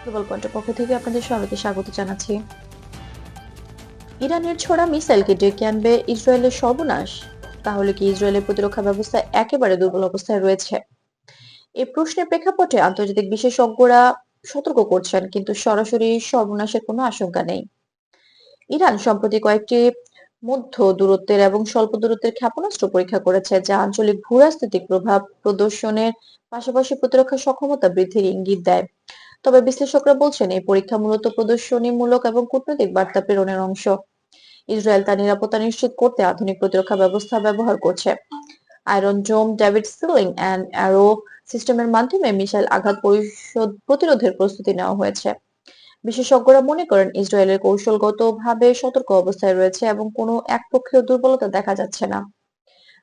Global পয়েন্টের পক্ষ থেকে আপনাদের সবাইকে স্বাগত জানাচ্ছি। ইরানের ছোড়া মিসাইলকে ডেকে আনবে ইসরায়েলের সর্বনাশ? তাহলে কি ইসরায়েলের প্রতিরক্ষা ব্যবস্থা একেবারে দুর্বল অবস্থায় রয়েছে? এই প্রশ্নের প্রেক্ষাপটে আন্তর্জাতিক বিশেষজ্ঞরা সতর্ক করছেন, কিন্তু সরাসরি সর্বনাশের কোনো আশঙ্কা নেই। ইরান সম্প্রতি কয়েকটি মধ্য দূরত্বের এবং স্বল্প দূরত্বের ক্ষেপণাস্ত্র পরীক্ষা করেছে, যা আঞ্চলিক ভূরাজনৈতিক প্রভাব প্রদর্শনের পাশাপাশি প্রতিরক্ষা সক্ষমতা বৃদ্ধির ইঙ্গিত দেয়। তবে বিশ্লেষকরা বলছেন, এই পরীক্ষা মূলত প্রদর্শনীমূলক এবং কূটনৈতিক বার্তা প্রেরণের অংশ। ইসরায়েল তার নিরাপত্তা নিশ্চিত করতে আধুনিক প্রতিরক্ষা ব্যবস্থা ব্যবহার করছে। Iron Dome, David Sling and Arrow সিস্টেমের মাধ্যমে মিসাইল আঘাত প্রতিরোধের প্রস্তুতি নেওয়া হয়েছে। বিশেষজ্ঞরা মনে করেন, ইসরায়েলের কৌশলগতভাবে সতর্ক অবস্থায় রয়েছে এবং কোনো একপক্ষীয় দুর্বলতা দেখা যাচ্ছে না।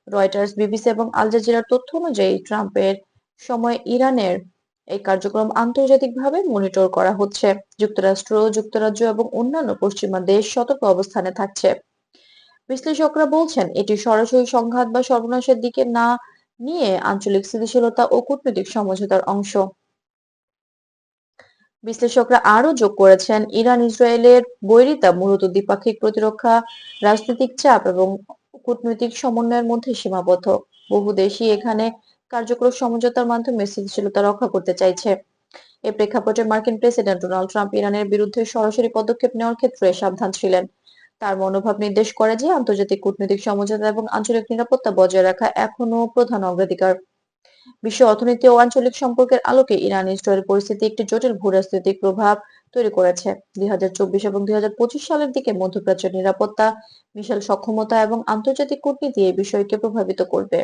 রয়টার্স, বিবিসি এবং আল জাজিরার তথ্য অনুযায়ী ট্রাম্পের সময় ইরানের এই কার্যক্রম আন্তর্জাতিকভাবে মনিটর করা হচ্ছে। যুক্তরাষ্ট্র, যুক্তরাজ্য এবং অন্যান্য পশ্চিমা দেশ সতর্ক অবস্থানে থাকছে। বিশ্লেষকরা বলছেন, এটি সরাসরি সংঘাত বা সর্বনাশের দিকে না নিয়ে আঞ্চলিক স্থিতিশীলতা ও কূটনৈতিক সমঝোতার অংশ। বিশ্লেষকরা আরো যোগ করেছেন, ইরান ইসরায়েলের বৈরিতা মূলত দ্বিপাক্ষিক প্রতিরক্ষা, রাজনৈতিক চাপ এবং কূটনৈতিক সমন্বয়ের মধ্যে সীমাবদ্ধ। বহু দেশই এখানে কার্যকর সমঝোতার মাধ্যমে স্থিতিশীলতা রক্ষা করতে চাইছে। এ প্রেক্ষাপটে মার্কিন প্রেসিডেন্ট ডোনাল্ড ট্রাম্প ইরানের বিরুদ্ধে সরাসরি পদক্ষেপ নেওয়ার ক্ষেত্রে সাবধান ছিলেন। তার মনোভাব নির্দেশ করে যে আন্তর্জাতিক কূটনৈতিক সমঝোতা এবং আঞ্চলিক নিরাপত্তা বজায় রাখা এখনো প্রধান অগ্রাধিকার। বিশ্ব অর্থনীতি ও আঞ্চলিক সম্পর্কের আলোকে ইরান ইসরায়েল পরিস্থিতি একটি জটিল ভূরাজনৈতিক প্রভাব তৈরি করেছে। 2024 এবং 2025 সালের দিকে মধ্যপ্রাচ্যের নিরাপত্তা, মিসাইল সক্ষমতা এবং আন্তর্জাতিক কূটনীতি এই বিষয়কে প্রভাবিত করবে।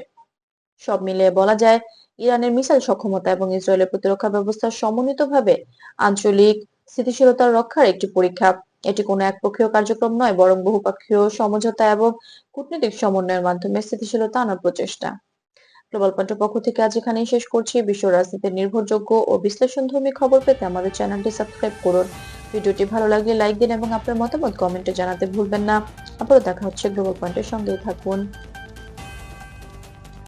সব মিলিয়ে বলা যায়, ইরানের মিসাইল সক্ষমতা এবং ইসরায়েলের প্রতিরক্ষা ব্যবস্থা সমন্বিতভাবে আঞ্চলিক স্থিতিশীলতা রক্ষার একটি পরীক্ষা। এটি কোনো একপক্ষীয় কার্যক্রম নয়, বরং বহুপক্ষীয় সমঝোতা এবং কূটনৈতিক সমন্বয়ের মাধ্যমে স্থিতিশীলতা আনার প্রচেষ্টা। গ্লোবাল পয়েন্টের পক্ষ থেকে আজ এখানেই শেষ করছি। বিশ্ব রাজনীতির নির্ভরযোগ্য ও বিশ্লেষণধর্মী খবর পেতে আমাদের চ্যানেলটি সাবস্ক্রাইব করুন। ভিডিওটি ভালো লাগলে লাইক দিন এবং আপনার মতামত কমেন্টে জানাতে ভুলবেন না। আবারও দেখা হচ্ছে। গ্লোবাল পয়েন্টের সঙ্গেই থাকুন।